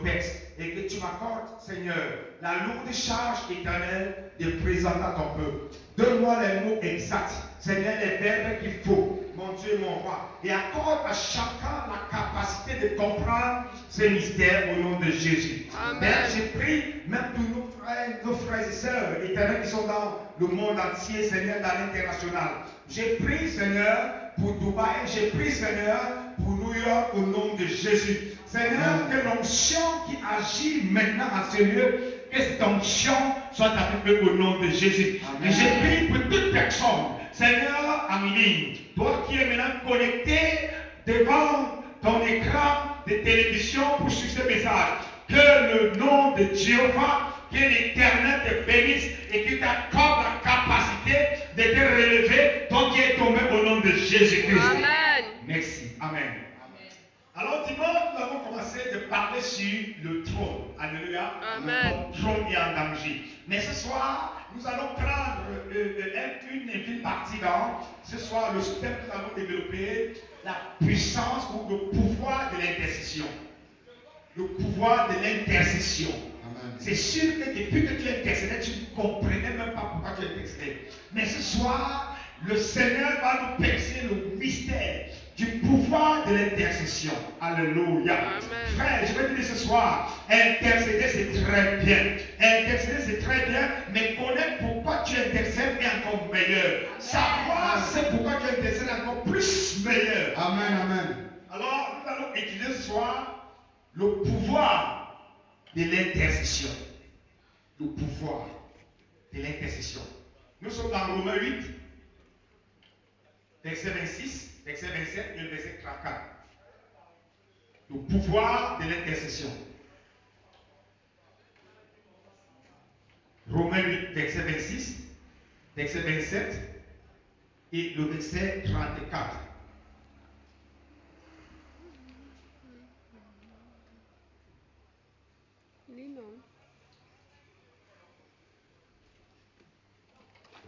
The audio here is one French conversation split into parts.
texte et que tu m'accordes, Seigneur, la lourde charge éternelle de présenter à ton peuple. Donne-moi les mots exacts, Seigneur, les verbes qu'il faut, mon Dieu, mon roi, et accorde à chacun la capacité de comprendre ces mystères au nom de Jésus. Père, j'ai pris même tous nos frères et sœurs éternels qui sont dans le monde entier, Seigneur, dans l'international. J'ai pris, Seigneur, pour Dubaï, j'ai pris, Seigneur, pour New York, au nom de Jésus. Seigneur, que l'onction qui agit maintenant à ce lieu, que cette onction soit appliquée au nom de Jésus. Amen. Et j'ai pris pour toute personne, Seigneur, en ligne, toi qui es maintenant connecté devant ton écran de télévision pour suivre ce message, que le nom de Jéhovah, que l'Éternel te bénisse et qu'il t'accorde la capacité de te relever, toi qui es tombé au nom de Jésus-Christ. Amen. Merci. Amen. Alors dimanche, nous avons commencé de parler sur le trône. Alléluia. Amen. Ton trône est en danger. Mais ce soir, nous allons prendre une partie dans ce soir, le thème que nous allons développer, la puissance ou le pouvoir de l'intercession. Le pouvoir de l'intercession. C'est sûr que depuis que tu intercédais, tu ne comprenais même pas pourquoi tu intercédais. Mais ce soir, le Seigneur va nous percer le mystère du pouvoir de l'intercession. Alléluia. Amen. Frère, je vais te dire ce soir, intercéder c'est très bien. Intercéder c'est très bien, mais connaître pourquoi tu intercèdes est encore meilleur. Savoir c'est pourquoi tu intercèdes est encore plus meilleur. Amen, amen. Alors, nous allons étudier ce soir le pouvoir de l'intercession. Le pouvoir de l'intercession. Nous sommes dans Romains 8, verset 26. Verset 27 et le verset 34. Le pouvoir de l'intercession. Romains 8, verset 26, verset 27 et le verset 34.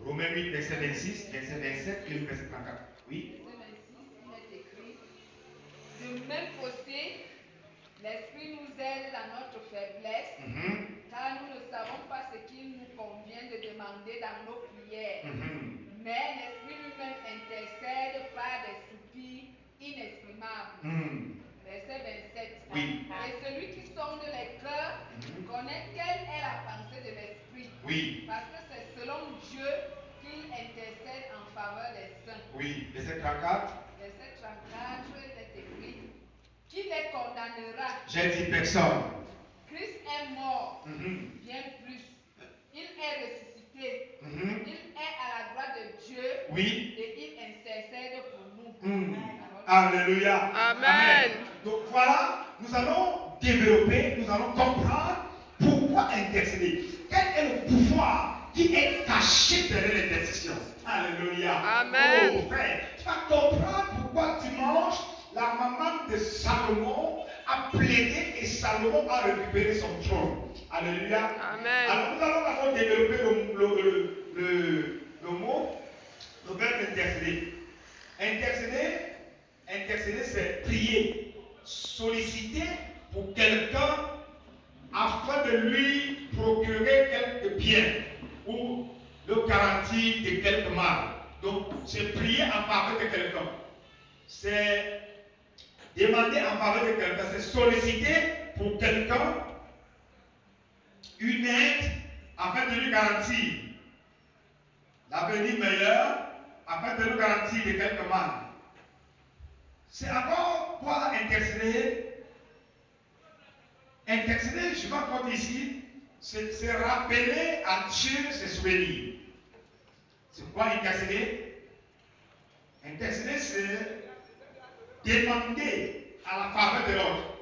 Romains 8, verset 26, verset 27 et le verset 34. Oui. De même côté, l'Esprit nous aide dans notre faiblesse, car nous ne savons pas ce qu'il nous convient de demander dans nos prières. Mais l'Esprit lui-même intercède par des soupirs inexprimables. Verset 27. Oui. Et celui qui sonde les cœurs connaît quelle est la pensée de l'Esprit. Oui. Parce que c'est selon Dieu qu'il intercède en faveur des saints. Oui. Verset 34. Verset 34, il est écrit: qui les condamnera? J'ai dit personne. Christ est mort, bien plus. Il est ressuscité. Il est à la droite de Dieu. Oui. Et il intercède pour nous. Alléluia. Amen. Donc voilà, nous allons développer, nous allons comprendre pourquoi intercéder. Quel est le pouvoir qui est caché derrière l'intercession? Alléluia. Amen. Oh frère, tu vas comprendre pourquoi dimanche, la maman de Salomon a plaidé et Salomon a récupéré son trône. Alléluia. Amen. Alors nous allons d'abord développer le mot, le verbe intercéder. Intercéder, c'est prier, solliciter pour quelqu'un afin de lui procurer quelques biens ou le garantir de quelque mal. Donc, c'est prier en faveur de quelqu'un. C'est demander en faveur de quelqu'un. C'est solliciter pour quelqu'un une aide afin de lui garantir l'avenir meilleur, afin de lui garantir de quelque mal. C'est encore quoi intercéder? Intercéder, je vais encore ici, c'est rappeler à Dieu ses souvenirs. C'est quoi intercéder? Intercéder, c'est demander à la faveur de l'autre.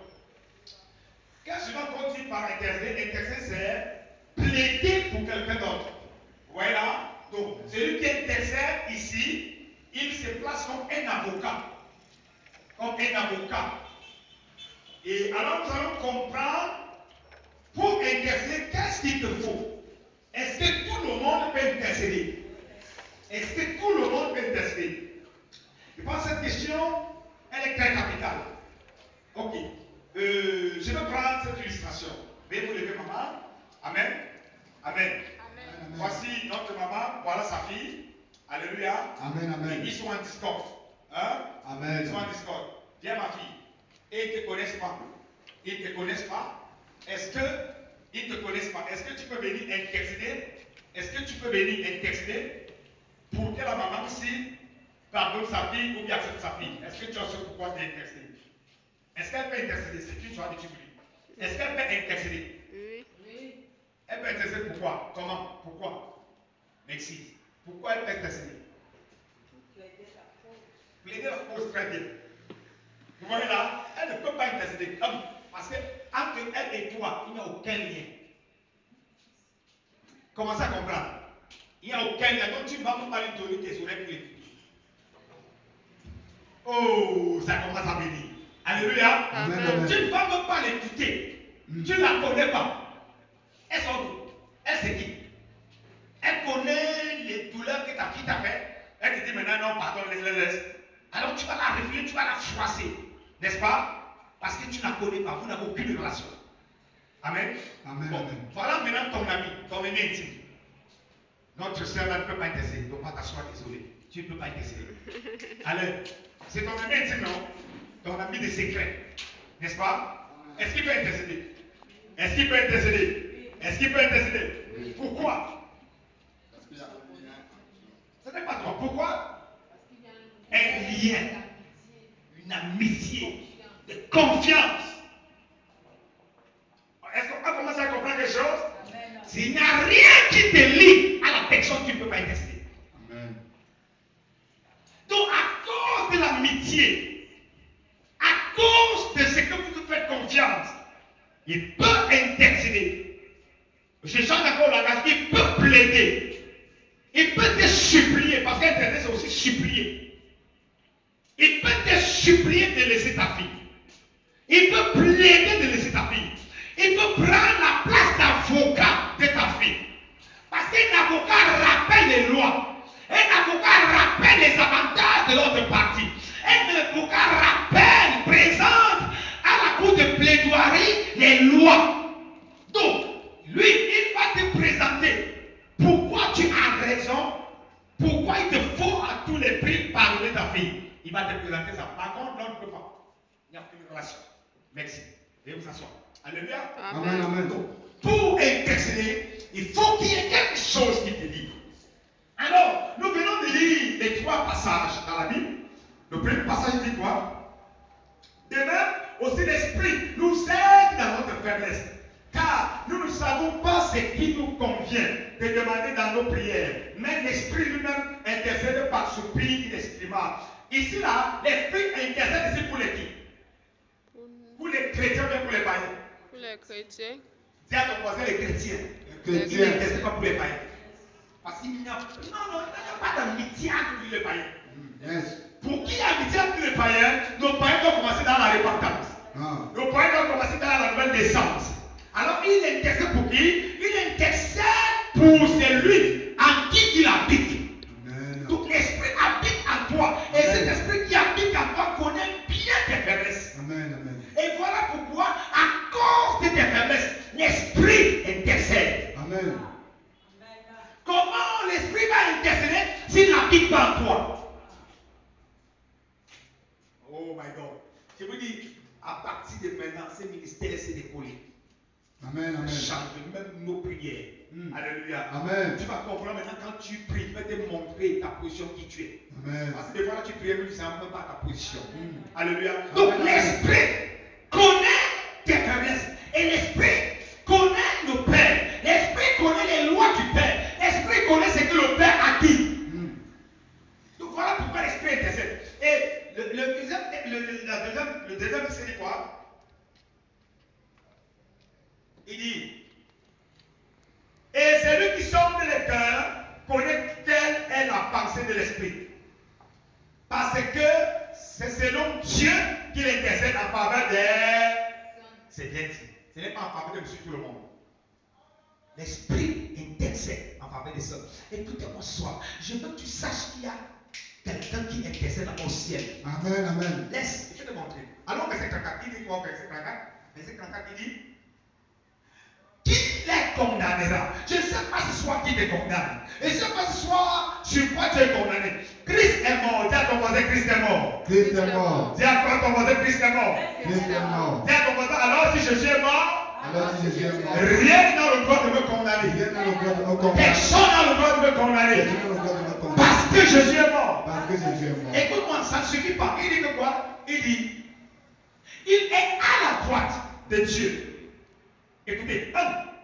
Qu'est-ce que je vais encore dire par intercéder? Intercéder, c'est plaider pour quelqu'un d'autre. Voilà. Donc, celui qui intercède ici, il se place comme un avocat. Comme un avocat. Et alors nous allons comprendre, pour intercéder, qu'est-ce qu'il te faut? Est-ce que tout le monde peut intercéder? Est-ce que tout le monde peut intercéder? Je pense que cette question, elle est très capitale. Ok. Je vais prendre cette illustration. démonstration. Veuillez vous lever, maman. Amen. Amen. Amen. Voici notre maman, voilà sa fille. Alléluia. Amen, amen. Ils sont en discorde. Hein? Amen. Ils sont en discorde. Viens ma fille. Et ils ne te connaissent pas. Ils ne te connaissent pas. Est-ce qu'ils ne te connaissent pas? Est-ce que tu peux venir intercéder? Est-ce que tu peux venir intercéder pour que la maman aussi pardonne sa fille ou bien accepte sa fille? Est-ce que tu as su pourquoi tu intercéder? Est-ce qu'elle peut intercéder? C'est une chose que tu dis. Est-ce qu'elle peut intercéder? Oui. Elle peut intercéder pourquoi? Comment? Pourquoi? Merci. Pourquoi elle peut intercéder? Plaider la cause très bien. Vous voyez là, elle ne peut pas intercéder. Parce que entre elle et toi, il n'y a aucun lien. Commencez à comprendre. Il n'y a aucun lien. Donc tu ne vas pas lui donner tes oreilles pour l'écouter. Oh, ça commence à venir. Alléluia. Amen, amen. Tu ne vas même pas l'écouter. Tu ne la connais pas. Elle sort d'où? Elle c'est qui? Elle connaît les douleurs que ta fille t'a fait. Elle te dit maintenant non, pardon, laisse. Alors tu vas la réfléchir, tu vas la froisser. N'est-ce pas? Parce que tu ne la connais pas. Vous n'avez aucune relation. Amen. Amen, Bon, amen. voilà maintenant ton ami intime. Notre soeur là ne peut pas intercéder. Donc pas t'asseoir, désolé. Tu ne peux pas intercéder. Allez, c'est ton ami intime, non? Ton ami de secret. N'est-ce pas? Est-ce qu'il peut intercéder? Est-ce qu'il peut intercéder? Est-ce qu'il peut intercéder? Oui. Pourquoi? Ce n'est pas toi. Pourquoi? Un lien, une amitié, de confiance. Est-ce qu'on a commencé à comprendre quelque chose? S'il n'y a rien qui te lie à la personne, tu ne peux pas intercéder. Amen. Donc, à cause de l'amitié, à cause de ce que vous vous faites confiance, il peut intercéder. Je chante encore la grâce, il peut plaider. Il peut te supplier, parce qu'intercéder c'est aussi supplier. Il peut te supplier de laisser ta fille. Il peut plaider de laisser ta fille. Il peut prendre la place d'avocat de ta fille. Parce qu'un avocat rappelle les lois. Un avocat rappelle les avantages de l'autre partie. Un avocat rappelle, présente à la cour de plaidoirie les lois. Donc, lui, il va te présenter pourquoi tu as raison, pourquoi il te faut à tous les prix pardonner ta fille. Il va te présenter ça. Par contre, non, ne peut pas. Il n'y a aucune relation. Merci. Veuillez vous asseoir. Alléluia. Amen, amen. Donc, pour intercéder, il faut qu'il y ait quelque chose qui te lie. Alors, nous venons de lire les 3 passages dans la Bible. Le premier passage dit quoi? De même, aussi l'Esprit nous aide dans notre faiblesse. Car nous ne savons pas ce qui nous convient de demander dans nos prières. Mais l'Esprit lui-même intercède par soupir inexprimable. Ici, là, l'Esprit intercède ici pour les qui? Pour les chrétiens, mais pour les païens. Pour les chrétiens. Dis à ton voisin les chrétiens. Les Il chrétiens. n'intercède pas pour les païens. Parce qu'il n'y a, pas d'amitié entre les païens. Yes. Pour qu'il y ait amitié entre les païens, nos païens doivent commencer dans la repentance. Ah. Nos païens doivent commencer dans la nouvelle naissance. Alors il intercède pour qui? Il intercède pour celui en qui il habite. Amen. Donc l'esprit habite en toi. Et cet esprit qui habite en toi connaît bien tes faiblesses. Amen, amen. Et voilà pourquoi, à cause de tes faiblesses, l'esprit intercède. Amen. Comment l'esprit va intercéder s'il n'habite pas en toi? Oh my God. Je vous dis, à partir de maintenant, ce ministère s'est décollé. Amen, amen. Change même nos prières. Alléluia. Amen. Tu vas comprendre maintenant quand tu pries, tu vas te montrer ta position qui tu es. Amen. Parce que des fois là tu pries, mais tu ne sais même pas ta position. Alléluia. Amen. Donc l'esprit connaît tes faiblesses. Et l'esprit connaît le Père. L'esprit connaît les lois du Père. L'esprit connaît ce que le Père a dit. Donc voilà pourquoi l'esprit intercède. Et le deuxième, c'est quoi? Il dit, et celui qui sonde les cœurs connaît quelle est la pensée de l'esprit. Parce que c'est selon Dieu qu'il intercède en faveur des... C'est bien dit. Ce n'est pas en faveur de monsieur tout le monde. L'esprit intercède en faveur des hommes. Écoutez-moi ce soir. Je veux que tu saches qu'il y a quelqu'un qui intercède au ciel. Amen, amen. Laisse, je vais te montrer. Alors, verset 34, il dit quoi? Verset 34, il dit, elle condamnera. Je ne sais pas ce soir qui te condamne. Et je ne sais pas ce soir sur quoi tu es condamné. Christ est mort. Dis à ton voisin, Christ est mort. Christ est mort. Dis à ton voisin, Christ est mort. Christ est mort. Dis à ton voisin, alors si Jésus est mort, Alors si Jésus est mort, rien n'a le droit de me condamner. rien n'a le droit de me condamner. Personne n'a le droit de me condamner. Personne n'a le droit de me condamner. Parce que Jésus est mort. Parce que Jésus est mort. Écoute-moi, ça ne suffit pas. Il dit que quoi? Il dit, il est à la droite de Dieu. Écoutez,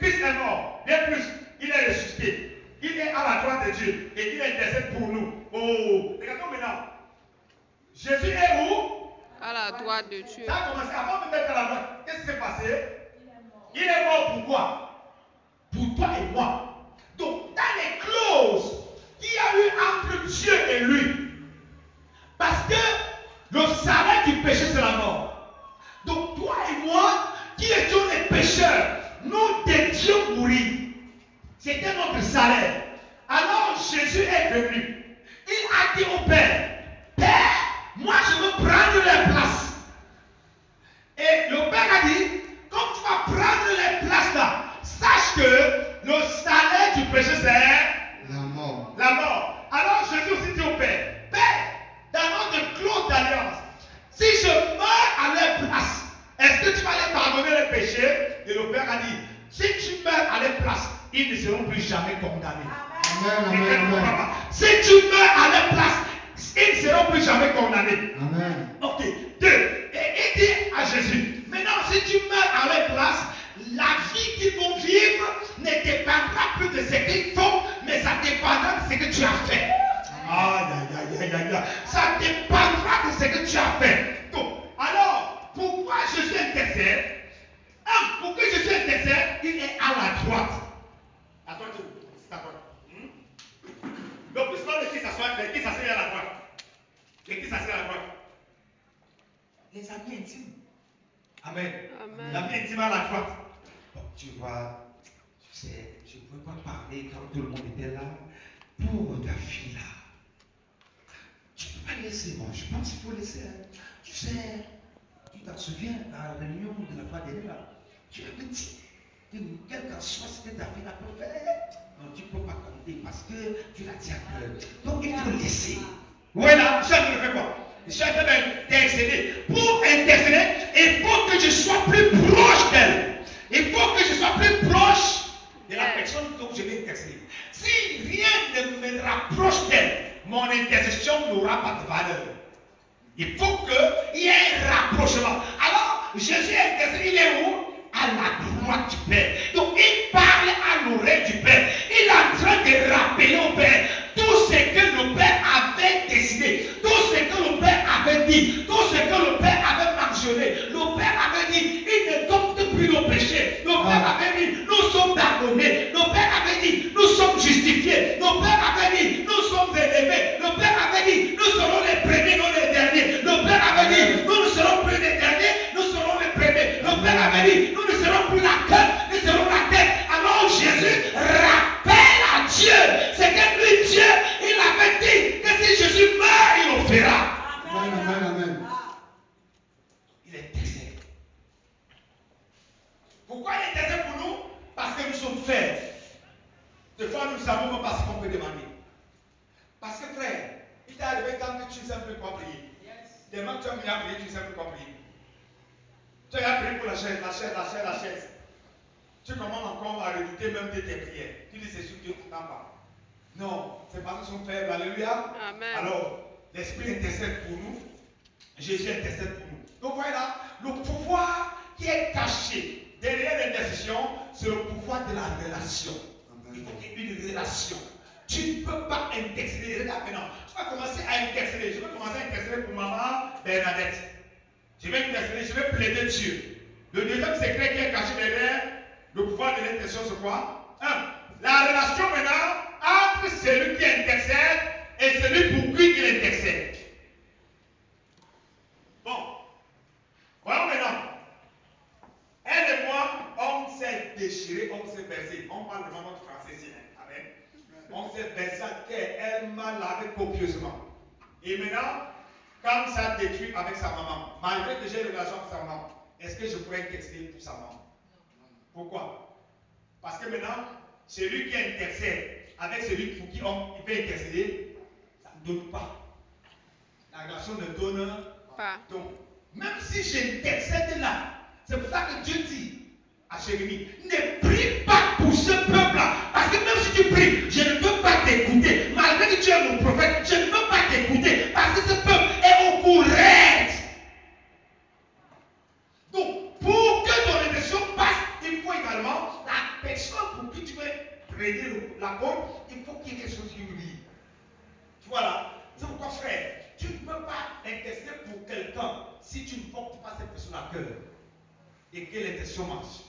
Christ est mort. Bien plus, il est ressuscité. Il est à la droite de Dieu. Et il intercède pour nous. Oh, regardons maintenant. Jésus est où? À la droite de Dieu. Ça a commencé avant de mettre à la droite. Qu'est-ce qui s'est passé? Il est mort pour quoi? Pour toi et moi. Donc, dans les clauses qu'il y a eu entre Dieu et lui, parce que le salaire du péché, c'est la mort. Donc, toi et moi, qui étions des pécheurs, nous devions mourir. C'était notre salaire. Alors, Jésus est venu. Il a dit au Père, Père, moi je veux prendre les places. Et le Père a dit, comme tu vas prendre les places là, sache que le salaire du péché c'est La mort. la mort. Alors Jésus aussi dit au Père, Père, dans notre clause d'alliance, si je meurs à leur place, est-ce que tu vas les pardonner les péchés? Et le Père a dit, si tu meurs à leur place, ils ne seront plus jamais condamnés. Amen, amen, amen. Si tu meurs à leur place, ils ne seront plus jamais condamnés. Amen. Ok. 2. Et il dit à Jésus, maintenant si tu meurs à leur place, la vie qu'ils vont vivre ne dépendra plus de ce qu'ils font, mais ça dépendra de ce que tu as fait. Aïe, aïe, aïe, aïe, aïe. Ça dépendra de ce que tu as fait. Donc, alors, pourquoi Jésus intercède? Pourquoi Jésus intercède? Il est à la droite. À droite, c'est à droite. Donc, plus pas de qui s'assoit à la droite. Et qui s'assied à la droite? Les amis intimes. Amen. Amen. L'amis intime à la droite. Bon, tu vois, tu sais, je ne pouvais pas parler quand tout le monde était là. Pour ta fille là. Tu ne peux pas laisser, moi. Je pense qu'il faut laisser. Tu sais, tu t'en souviens, à la réunion de la fois dernière, là, tu avais dit, quelle qu'en soit ce que ta fille a pu faire, non, tu ne peux pas compter parce que tu l'as dit à cœur. Donc il faut laisser. Voilà, je ne fais quoi? Je suis en train d'intercéder. Pour intercéder, il faut que je sois plus proche d'elle. Il faut que je sois plus proche de la personne dont je vais intercéder. Si rien ne me rapproche d'elle, mon intercession n'aura pas de valeur. Il faut qu'il y ait un rapprochement. Alors, Jésus intercède, il est où? À la droite du Père. Donc, il parle à l'oreille du Père. Il est en train de rappeler au Père tout ce que le Père avait décidé, tout ce que le Père avait dit, tout ce que le Père avait mentionné. Le Père avait dit, il ne compte plus nos péchés. Le Père avait dit, nous sommes pardonnés. Le Père avait dit, nous sommes justifiés. Le Père avait dit, nous sommes élevés. Le Père avait dit, nous serons les premiers, non les derniers. Le Père avait dit, nous ne serons plus les derniers, nous serons les premiers. Le Père avait dit, nous ne serons plus la queue, nous serons la tête. Alors Jésus rappelle à Dieu, c'est que lui, Dieu, il avait dit que si Jésus meurt, il le fera. Amen, amen, amen. Il intercède. Pourquoi il intercède pour nous? Parce que nous sommes faibles. Des fois, nous ne savons même pas ce qu'on peut demander. Parce que frère, il t'est arrivé quand tu ne sais plus quoi prier. Demain, tu as mis à prier, tu ne sais plus quoi prier. Tu as prié pour la chaise, la chaise, la chaise, la chaise. Tu commences encore à redouter même de tes prières. Tu dis c'est sûr que Dieu ne t'entend pas. Non, c'est parce qu'ils sont faibles. Alléluia. Amen. Alors, l'Esprit intercède pour nous. Jésus intercède pour nous. Donc voilà, le pouvoir qui est caché derrière l'intercession, c'est le pouvoir de la relation. Il faut qu'il y ait une relation. Tu ne peux pas intercéder. Regarde maintenant, je vais commencer à intercéder. Je vais commencer à intercéder pour maman Bernadette. Je vais intercéder, je vais plaider Dieu. Le deuxième secret qui est caché derrière le pouvoir de l'intercession, c'est quoi? La relation maintenant entre celui qui intercède et celui pour qui il intercède. Bon, voyons maintenant. Elle et moi, on s'est déchiré, on s'est baisé. On parle vraiment de français ici. Amen. On s'est baisé à terre. Elle m'a lavé copieusement. Et maintenant, quand ça détruit avec sa maman, malgré que j'ai une relation avec sa maman, est-ce que je pourrais texter pour sa maman? Pourquoi? Parce que que maintenant, celui qui intercède avec celui pour qui il peut intercéder, ça ne donne pas. La relation ne donne pas. Donc, même si j'intercède là, c'est pour ça que Dieu dit à Jérémie, ne prie pas pour ce peuple-là. Parce que même si tu pries, je ne peux pas t'écouter. Malgré que tu es mon prophète, je ne peux pas t'écouter. Parce que ce peuple est au courant. Donc, pour que ton intention passe, il faut également la personne pour qui tu veux prêter la côte, il faut qu'il y ait quelque chose qui nous lie. Voilà. C'est pourquoi, frère, tu ne peux pas intercéder pour quelqu'un si tu ne portes pas cette personne à cœur et que l'intention marche.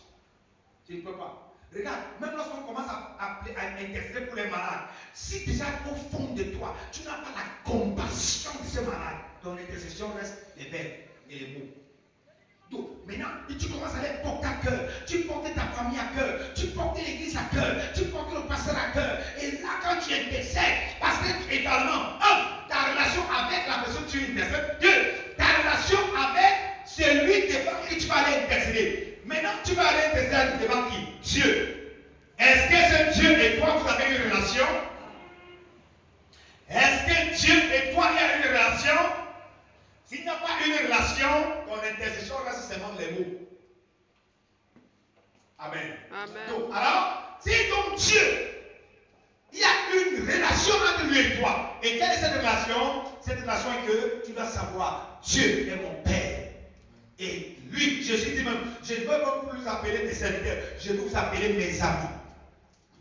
Tu ne peux pas. Regarde, même lorsqu'on commence à intercéder pour les malades, si déjà au fond de toi, tu n'as pas la compassion de ce malade, ton intercession reste les verbes et les mots. Donc, maintenant, tu commences à les porter à cœur. Tu portes ta famille à cœur. Tu portes l'église à cœur. Tu portes le pasteur à cœur. Et là, quand tu intercèdes, parce que également, ta relation avec la personne que tu intercèdes. Deux, ta relation avec celui devant qui tu vas aller intercéder. Maintenant, tu vas aller intercéder devant qui? Dieu. Est-ce que ce Dieu et toi, vous avez une relation? Est-ce que Dieu et toi, il y a une relation? S'il n'y a pas une relation, ton intercession reste seulement les mots. Amen. Amen. Donc, alors, si donc Dieu, il y a une relation entre lui et toi. Et quelle est cette relation? Cette relation est que tu dois savoir, Dieu est mon Père. Et lui, Jésus dit même, je ne veux pas plus appeler mes serviteurs, je veux vous appeler mes amis.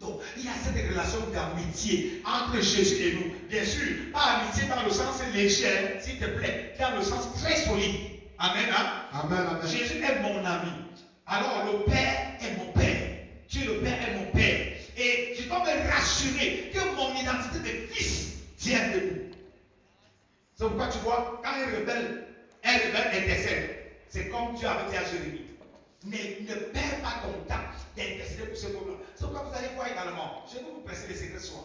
Donc, il y a cette relation d'amitié entre Jésus et nous. Bien sûr, pas amitié dans le sens léger, s'il te plaît, dans le sens très solide. Amen. Hein? Amen, amen. Jésus est mon ami. Alors, le Père est mon Père. Dieu le Père est mon Père. Et je dois me rassurer que mon identité de fils tient debout. C'est pourquoi tu vois, quand un rebelle intercède, c'est comme Dieu avait dit à Jérémie. Ne perds pas ton temps d'intercéder pour ce peuple-là. C'est pourquoi vous allez voir également. Je vais vous presser les secrets ce soir.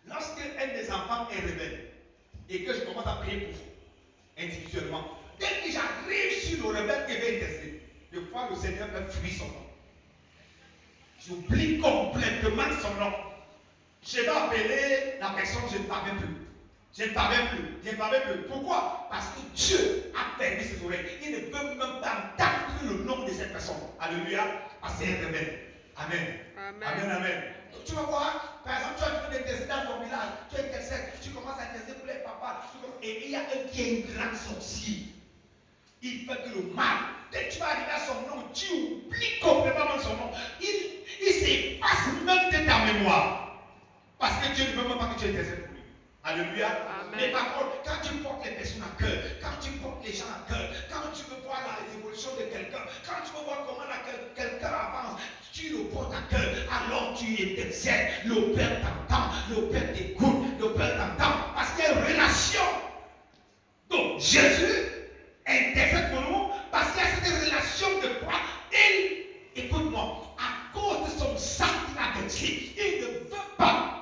Lorsque un des enfants est rebelle et que je commence à prier pour vous, individuellement, dès que j'arrive sur le rebelle qui veut intercéder, des fois le Seigneur peut fuir son nom. J'oublie complètement son nom. Je vais appeler la personne, je ne parviens plus. Je ne parviens plus. Pourquoi? Parce que Dieu a fermé ses oreilles. Il ne peut même pas entendre le nom de cette personne. Alléluia. Parce que c'est un rebelle. Amen. Amen. Donc tu vas voir, par exemple, tu as besoin d'intercéder dans ton village. Tu intercèdes, tu commences à intercéder pour les papas. Et il y a un qui est un grand sorcier. Il fait que le mal. Dès que tu vas arriver à son nom, tu oublies complètement son nom. Il s'efface même de ta mémoire. Parce que Dieu ne veut même pas que tu intercèdes. Alléluia. Amen. Mais par contre, quand tu portes les personnes à cœur, quand tu portes les gens à cœur, quand tu veux voir l'évolution de quelqu'un, quand tu veux voir comment quelqu'un avance, tu le portes à cœur, alors tu intercèdes. Le Père t'entend, le Père t'écoute, le Père t'entend, parce qu'il y a une relation. Donc, Jésus intercède pour nous, parce qu'il y a cette relation de quoi il, écoute-moi, à cause de son sang qu'il a versé, il ne veut pas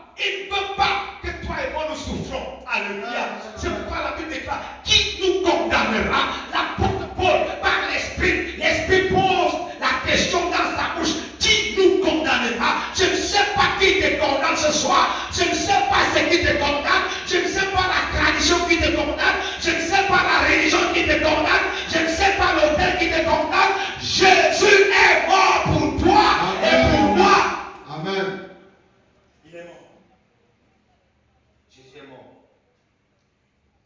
que toi et moi nous souffrons. Alléluia. C'est pourquoi la Bible déclare, qui nous condamnera? L'apôtre Paul, par l'Esprit, l'Esprit pose la question dans sa bouche, qui nous condamnera? Je ne sais pas qui te condamne ce soir. Je ne sais pas ce qui te condamne. Je ne sais pas la tradition qui te condamne. Je ne sais pas la religion qui te condamne. Je ne sais pas l'autel qui te condamne. Jésus est mort pour toi. Amen. Et pour moi. Amen. Il est mort. Jésus est mort.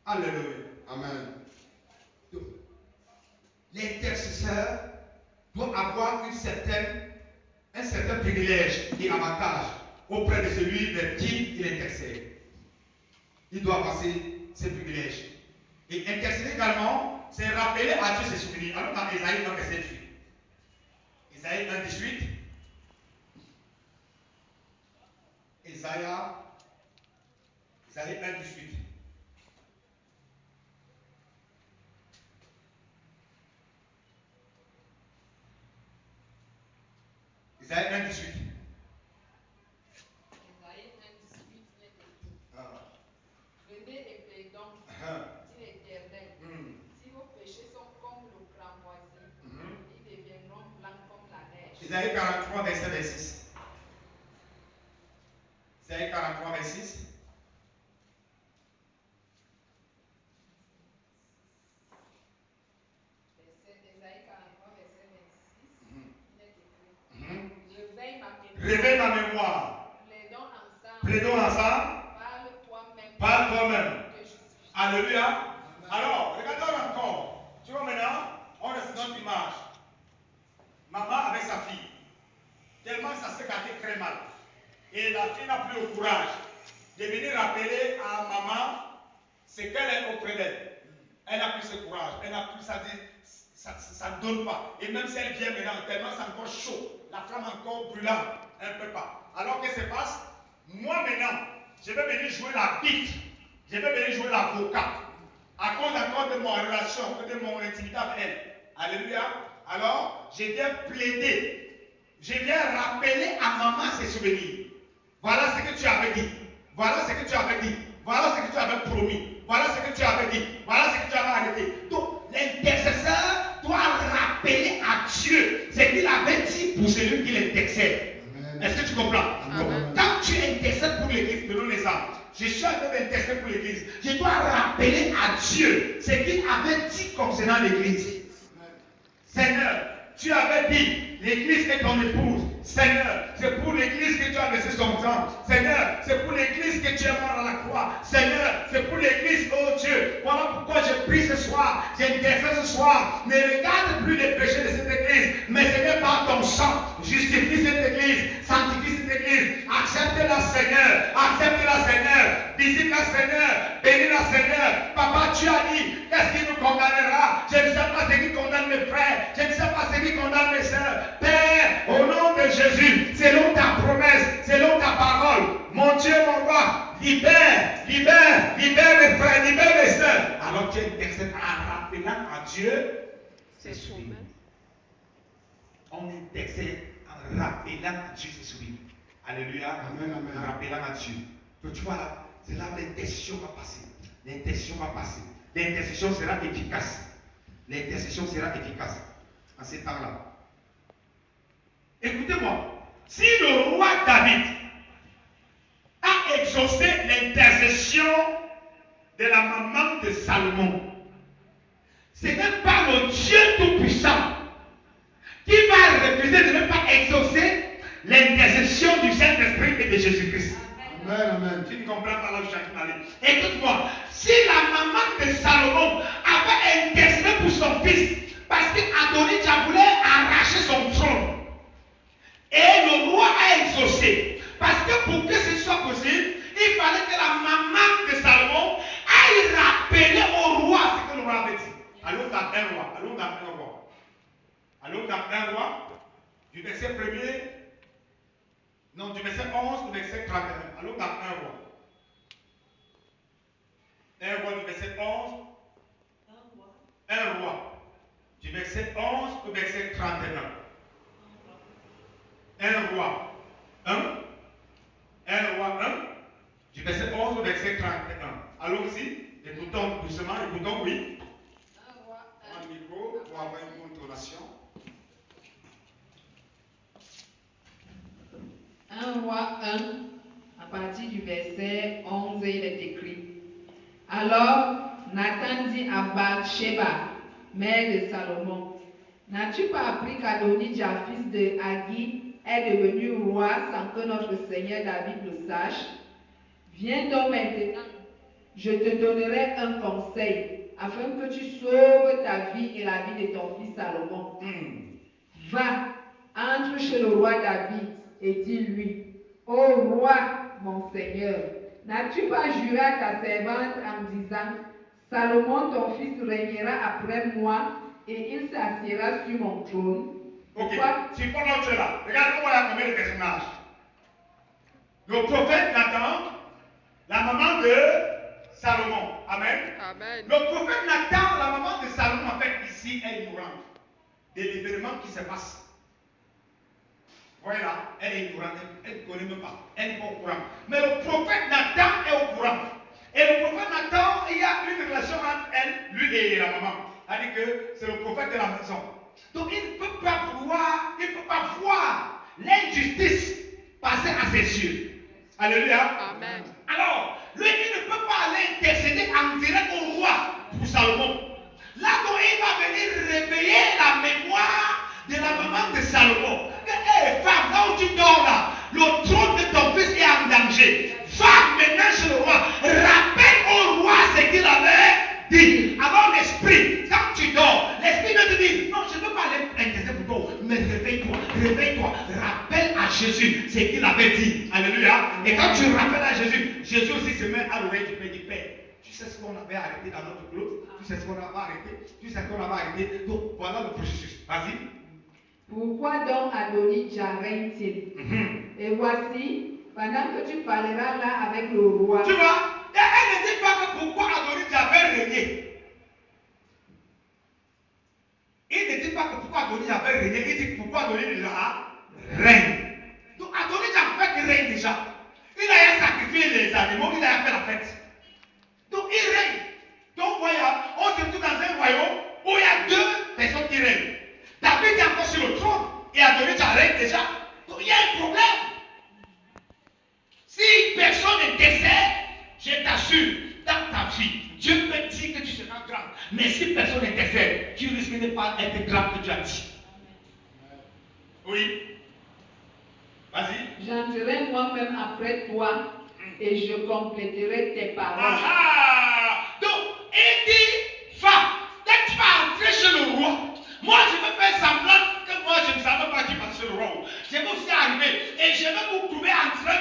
Alléluia. Amen. Donc, l'intercesseur doit avoir un certain privilège et avantage auprès de celui vers qui il intercède. Il doit passer ses privilèges. Et intercéder également, c'est rappeler à Dieu ses souvenirs. Alors dans Ésaïe 1, verset 18. Ésaïe 1, 18. Ésaïe 1, 18. Ésaïe 1, 18. Venez et plaidons, dit l'Éternel. Si vos péchés sont comme le cramoisi, ils deviendront blancs comme la neige. Isaïe 43, verset 26. Isaïe 43, 26. Réveille ma mémoire. Plaidons ensemble. Parle toi-même. Alléluia. Alors, regardons encore. Tu vois maintenant, on reste dans notre image. Maman avec sa fille. Tellement ça s'est gâté très mal. Et la fille n'a plus le courage de venir rappeler à maman ce qu'elle est auprès d'elle. Elle n'a plus ce courage. Elle n'a plus ça ne donne pas. Et même si elle vient maintenant, tellement c'est encore chaud. La flamme encore brûlante. Elle ne peut pas. Alors qu'est-ce qui se passe? Moi maintenant, je vais venir jouer la bite. Je vais venir jouer l'avocat. À cause encore de mon relation, de mon intimité avec elle. Alléluia. Alors, je viens plaider. Je viens rappeler à maman ses souvenirs. Voilà ce que tu avais dit. Voilà ce que tu avais dit. Voilà ce que tu avais promis. Voilà ce que tu avais dit. Voilà ce que tu avais arrêté. Donc, l'intercesseur doit rappeler à Dieu ce qu'il avait dit pour celui qui l'intercède. Est-ce que tu comprends? Amen. Quand tu intercèdes pour l'église, donnons les armes. Je suis en train d'intercéder pour l'église. Je dois rappeler à Dieu ce qu'il avait dit concernant l'église. Seigneur, tu avais dit l'église est ton épouse. Seigneur, c'est pour l'église que tu as laissé son sang. Seigneur, c'est pour l'église que tu es mort à la croix. Seigneur, c'est pour l'église, oh Dieu. Voilà pourquoi je prie ce soir. J'intercède ce soir. Ne regarde plus les péchés de cette église. Mais Seigneur, par ton sang, justifie cette église. Sanctifie cette église. Accepte-la, Seigneur. Accepte-la, Seigneur. Visite-la, Seigneur. Bénis-la, Seigneur. Papa, tu as dit, qu'est-ce qui nous condamnera? Je ne sais pas ce qui condamne mes frères. Je ne sais pas ce qui condamne mes soeurs. Père, au nom de Jésus, selon ta promesse, selon ta parole, mon Dieu, mon roi, libère, libère, libère mes frères, libère mes soeurs. Alors tu intercèdes en rappelant à Dieu ses souvenirs. On intercède en rappelant à Dieu ses souvenirs. Alléluia. Amen, amen. En rappelant à Dieu. Donc tu vois là, c'est là où l'intercession va passer. L'intercession va passer. L'intercession sera efficace. L'intercession sera efficace en ces temps-là. Écoutez-moi, si le roi David a exaucé l'intercession de la maman de Salomon, ce n'est pas le Dieu Tout-Puissant qui va refuser de ne pas exaucer l'intercession du Saint-Esprit et de Jésus-Christ. Amen, amen. Tu ne comprends pas là où je suis en train d'aller. Écoute-moi, si la maman de Salomon avait intercédé pour son fils, parce qu'Adonijah voulait arracher son trône, et le roi a exaucé. Parce que pour que ce soit possible, il fallait que la maman de Salomon aille rappeler au roi ce que le roi avait dit. Allons dans un roi. Allons dans un roi. Allons dans un roi. Du verset 1er. Non, du verset 11 au verset 31. Allons dans un roi. Un roi du verset 11. Un roi. Du verset 11 au verset 31. Un roi 1, un roi 1, du verset 11 au verset 31. Allons-y, écoutons doucement, écoutons, oui. Un roi Un micro pour avoir une contrôlation. 1 roi 1, à partir du verset 11, il est écrit. Alors Nathan dit à Bathsheba, mère de Salomon, n'as-tu pas appris qu'Adonijah, fils de Haggi, est devenu roi sans que notre Seigneur David le sache? Viens donc maintenant, je te donnerai un conseil, afin que tu sauves ta vie et la vie de ton fils Salomon. Va, entre chez le roi David et dis-lui, ô roi, mon Seigneur, n'as-tu pas juré à ta servante en disant, Salomon ton fils régnera après moi et il s'assiera sur mon trône? Ok, si pendant que tu es là, regarde-moi là combien de personnages. Le prophète Nathan, la maman de Salomon. Amen. Amen. Le prophète Nathan, la maman de Salomon, en fait, ici, est ignorante des événements qui se passent. Voilà, elle est ignorante, elle ne connaît même pas, elle n'est pas au courant. Mais le prophète Nathan est au courant. Et le prophète Nathan, il y a une relation entre elle, lui et la maman. C'est-à-dire que c'est le prophète de la maison. Donc il ne peut pas voir l'injustice passait à ses yeux. Alléluia. Amen. Alors, lui, il ne peut pas aller intercéder en direct au roi pour Salomon. Là, donc, il va venir réveiller la mémoire de la maman de Salomon. Hé, femme, là où tu dors là, le trône de ton fils est en danger. Va maintenant chez le roi. Rappelle au roi ce qu'il avait dit. Alors l'esprit, quand tu dors, l'esprit va te dire, non, je ne peux pas aller intercéder pour toi, mais réveille-toi, réveille-toi. Rappelle à Jésus ce qu'il avait dit. Alléluia. Et quand tu rappelles à Jésus, Jésus aussi se met à l'oreille du Père, dit, Père, tu sais ce qu'on avait arrêté dans notre clos, tu sais ce qu'on avait arrêté, tu sais ce qu'on avait arrêté. Donc voilà le processus. Vas-y. Pourquoi donc Adonijah règne-t-il? Et voici, pendant que tu parleras là avec le roi. Tu vois, elle ne dit pas que pourquoi Adonijah avait régné. Il ne dit pas que pourquoi Adonijah avait régné, il dit pourquoi Adonijah règne. Donc Adonijah en fait règne déjà. Il a sacrifié les animaux, il a fait la fête. Donc il règne. Donc voilà, on se trouve dans un royaume où il y a deux personnes qui règnent. David est encore sur le trône et Adonijah règne déjà. Donc il y a un problème. Si personne n'intercède, je t'assure, dans ta vie, Dieu peut dire que tu seras grand. Mais si personne n'intercède, tu risques de ne pas être grand que tu as dit. Oui. Vas-y. J'entrerai moi-même après toi et je compléterai tes paroles. Donc, il dit, va. Dès que tu vas entrer chez le roi, moi je vais faire semblant que moi je ne savais pas qui passe chez le roi. Je vais aussi arriver et je vais vous trouver en train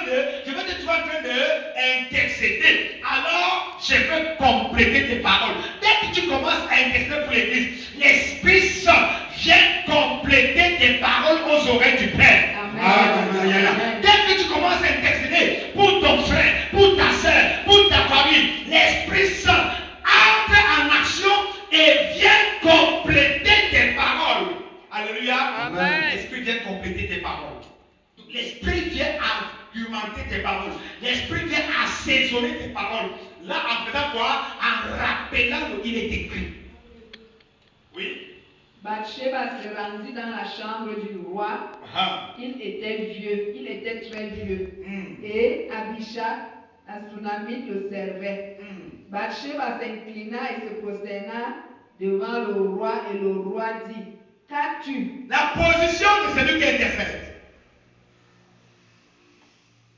d'intercéder. Alors, je vais compléter tes paroles. Dès que tu commences à intercéder pour l'église, l'Esprit Saint vient compléter tes paroles aux oreilles du Père. Amen. Dès que tu commences à intercéder pour ton frère, pour ta soeur, pour ta famille, l'Esprit Saint entre en action et vient compléter tes paroles. Alléluia. Amen. L'Esprit vient compléter tes paroles. L'Esprit vient argumenter tes paroles. L'Esprit vient assaisonner tes paroles. Là, en faisant quoi? En rappelant ce qu'il est écrit. Oui. Bathsheba se rendit dans la chambre du roi. Il était vieux, il était très vieux. Et Abishag, la Sunamite, le servait. Bathsheba s'inclina et se prosterna devant le roi et le roi dit, qu'as-tu? La position de celui qui intercède.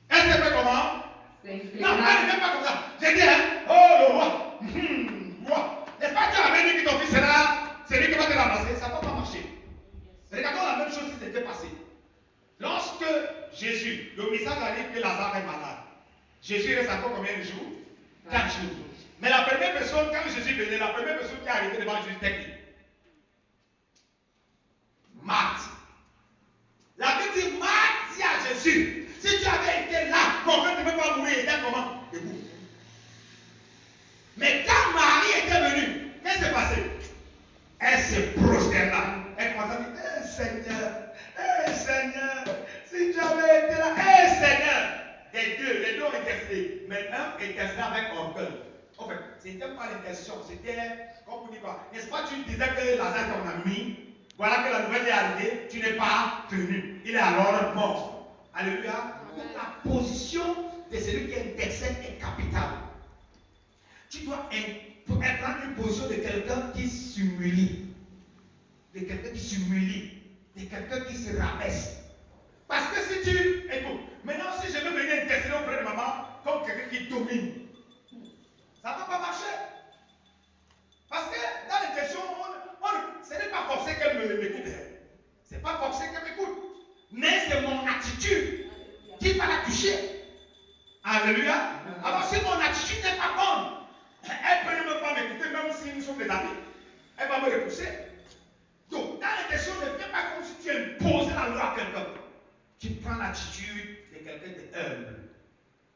Est-ce qu'elle fait comment? Non, elle ne fait pas comme ça. J'ai dit, hein, oh le roi. Roi. N'est-ce pas que tu avais dit que ton fils sera celui qui va te ramasser? Ça ne va pas marcher. Regardons la même chose qui s'était passée. Lorsque Jésus, le message arrive que Lazare est malade. Jésus reste encore combien de jours? 4 jours. Mais la première personne, quand Jésus venait, la première personne qui est arrivée devant Jésus était qui? Marthe. La Bible dit, Marthe dit à Jésus, si tu avais été là, ton frère ne peut pas mourir, il était comment? Debout. Mais quand Marie était venue, qu'est-ce qui s'est passé? Elle se prosterna. Elle commence à dire, Seigneur, si tu avais été là, Seigneur. Les deux ont intercédé. Mais un intercédé avec orgueil. En fait, ce n'était pas l'intercession, c'était, comme vous dites pas, n'est-ce pas, tu disais que Lazare est ton ami, voilà que la nouvelle est arrivée, tu n'es pas venu. Il est alors mort. Alléluia. Donc la position de celui qui intercède est capitale. Tu dois prendre une position de quelqu'un qui s'humilie. De quelqu'un qui s'humilie. De quelqu'un qui se rabaisse. Parce que si tu... Écoute, maintenant si je veux venir intercéder auprès de maman comme quelqu'un qui domine, ça ne va pas marcher. Parce que dans l'intention, ce n'est pas forcé qu'elle m'écoute. Ce n'est pas forcé qu'elle m'écoute. Mais c'est mon attitude qui va la toucher. Alléluia. Alors si mon attitude n'est pas bonne, elle peut ne pas m'écouter même si nous sommes des amis. Elle va me repousser. Donc, dans l'intention, ne viens pas comme si tu imposais la loi à quelqu'un. Tu prends l'attitude de quelqu'un de humble,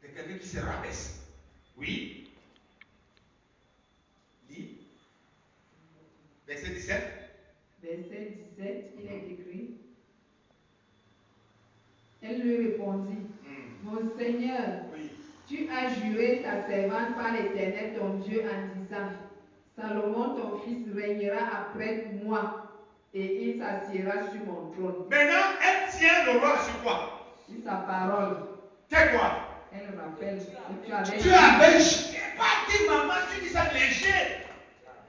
de quelqu'un qui se rabaisse. Oui. Dis. Verset 17. Verset 17, il est écrit. Elle lui répondit, Mon Seigneur, Oui. tu as juré ta servante par l'Éternel ton Dieu en disant, Salomon ton fils régnera après moi et il s'assiera sur mon trône. Maintenant, elle tient tient le roi sur quoi? Sur sa parole. C'est quoi? Elle rappelle que Tu avais juré. Pas dit maman, tu dis ça léger.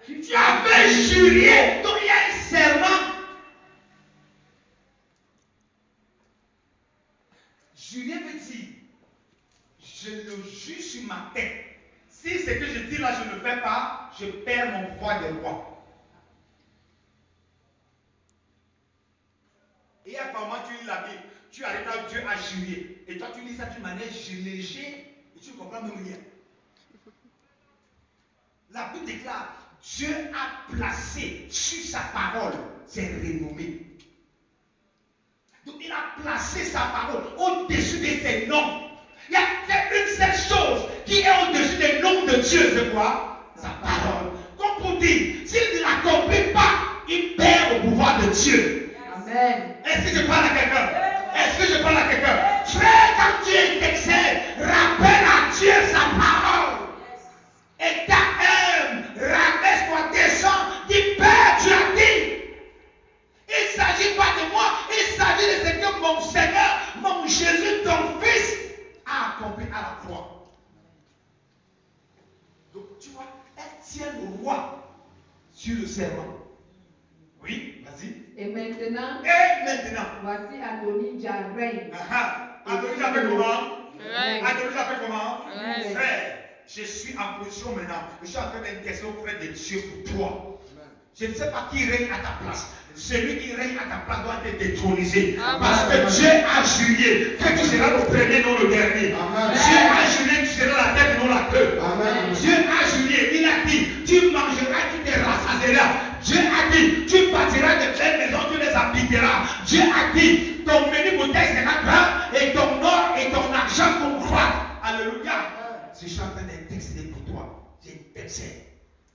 Tu avais juré. Donc il y a un serment. Jurer veut dire, je le jure sur ma tête. Si ce que je dis là, je ne le fais pas, je perds mon roi des rois. Et apparemment, tu lis la Bible, tu arrives là, Dieu a juré. Et toi, tu lis ça d'une manière légère et tu ne comprends même rien. La Bible déclare, Dieu a placé sur sa parole ses renommées. Donc il a placé sa parole au-dessus de ses noms. Il y a une seule chose qui est au-dessus des noms de Dieu, c'est quoi? Sa parole. Comme pour dire, s'il ne l'accomplit pas, il perd le pouvoir de Dieu. Amen. Est-ce que je parle à quelqu'un? Est-ce que je parle à quelqu'un? Frère, quand Dieu t'excelle, rappelle à Dieu sa parole. Et ta âme, rabaisse-toi, descends, dis Père, tu as dit. Il ne s'agit pas de moi, il s'agit de ce que mon Seigneur, mon Jésus, ton Fils, a accompli à la croix. Donc tu vois, elle tient le roi sur le serment. Oui, vas-y. Et maintenant, voici Adonijah règne. Adonijah fait comment? Ouais. Adonijah fait comment? Ouais. Frère, je suis en position maintenant. Je suis en train d'intercéder auprès de Dieu pour toi. Je ne sais pas qui règne à ta place. Celui qui règne à ta place doit être détronisé. Parce que Dieu a juré que tu seras le premier, non le dernier. Amen. Dieu a juré que tu seras la tête, non la queue. Amen. Dieu a juré, il a dit, tu mangeras, tu te rassasieras. Dieu a dit, tu bâtiras de belles maisons, tu les habiteras. Dieu a dit, ton menu bouteille sera grand et ton or et ton argent vont croître. Alléluia. Si je suis en train d'intercéder pour toi, j'intercède.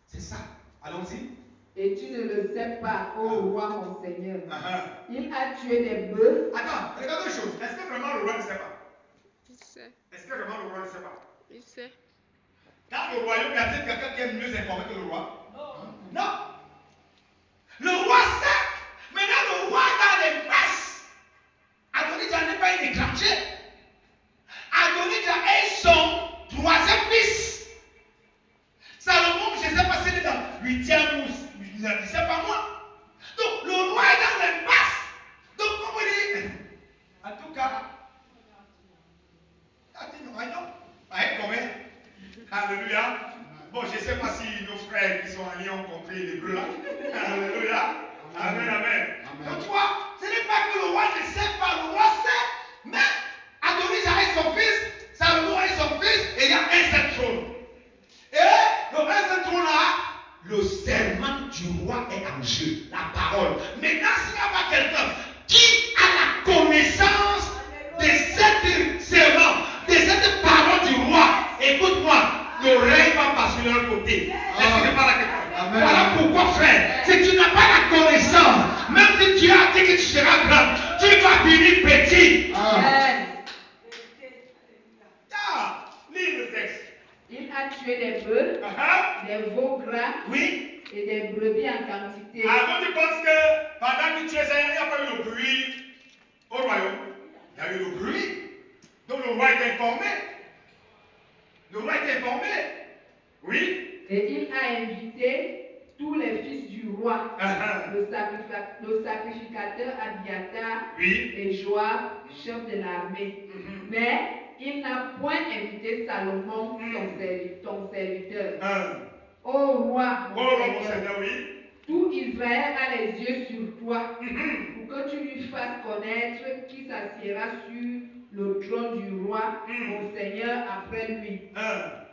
C'est ça. Allons-y. Et tu ne le sais pas, ô roi mon Seigneur. Il a tué des bœufs. Attends, regarde une chose. Est-ce que vraiment le roi ne sait pas? Il sait. Est-ce que vraiment le roi ne sait pas? Il sait. Dans le royaume, y a-t-il quelqu'un qui est mieux informé que le roi? Non. Le roi sait. Maintenant, le roi dans les masses. Adonijah n'est pas un étranger. Adonijah est son troisième fils. Salomon, je ne sais pas s'il est dans le 8e ou je ne sais pas moi. Donc, le roi est dans les masses. Donc, comment dire? En tout cas, combien? Alléluia. Bon, je ne sais pas si nos frères qui sont en lien ont compris l'hébreu là. Alléluia. Amen, amen. Donc, tu vois, ce n'est pas que le roi ne sait pas, le roi sait, mais Adonijah est son fils, Salomon est son fils, et il y a un seul trône. Et le un seul trône là, le serment du roi est en jeu, la parole. Maintenant, s'il n'y a pas quelqu'un qui a la connaissance de cette serment, de cette parole du roi, écoute-moi, le règne va passer de leur côté. Est-ce que je parle à quelqu'un? Voilà pourquoi, frère, si tu n'as pas la connaissance, même si tu as dit que tu seras grand, tu vas finir petit. Amen. Lis le texte. Il a tué des bœufs, des veaux gras Oui. et des brebis en quantité. Avant, tu penses que pendant que tu es là, il n'y a pas eu le bruit au royaume. Il y a eu le bruit. Donc le roi est informé. Le roi est informé. Oui. Et il a invité tous les fils du roi, le sacrificateur Abiathar Oui. et Joab, chef de l'armée. Mais il n'a point invité Salomon, ton serviteur. Ô roi, Oh, mon Seigneur, oui. tout Israël a les yeux sur toi, pour que tu lui fasses connaître qui s'assiera sur le trône du roi, mon Seigneur, après lui.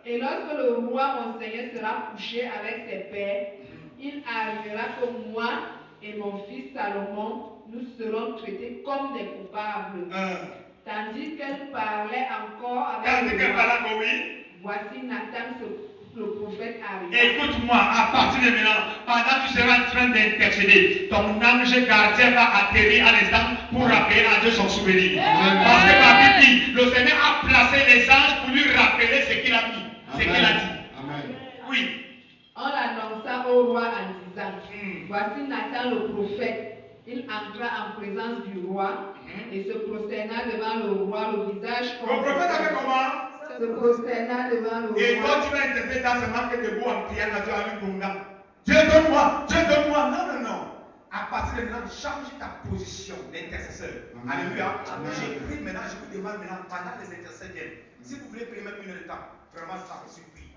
Et lorsque le roi, mon Seigneur, sera couché avec ses pères, il arrivera que moi et mon fils Salomon, nous serons traités comme des coupables. Tandis qu'elle parlait encore avec le roi, voici Nathan, le prophète, arriva. Écoute-moi, à partir de maintenant, pendant que tu seras en train d'intercéder, ton ange gardien va atterrir à l'instant pour rappeler à Dieu son souvenir. Parce que la Bible dit, le Seigneur a placé les anges pour lui rappeler ce qu'il a dit. Ce qu'il a dit. Amen. Oui. On l'annonça au roi en disant, voici Nathan le prophète, il entra en présence du roi et se prosterna devant le roi, le visage Le contre prophète avait terre. comment? Se prosterna devant le Et roi. toi, tu vas interpréter dans ce manque debout en priant à Dieu avec ton âme. Dieu donne-moi, Dieu donne-moi. Non, non, non. À partir de maintenant, change ta position d'intercesseur. Alléluia. J'ai pris maintenant, je vous demande maintenant, pendant les intercesseurs viennent. Si vous voulez prier même une heure de temps, vraiment ça me suffit.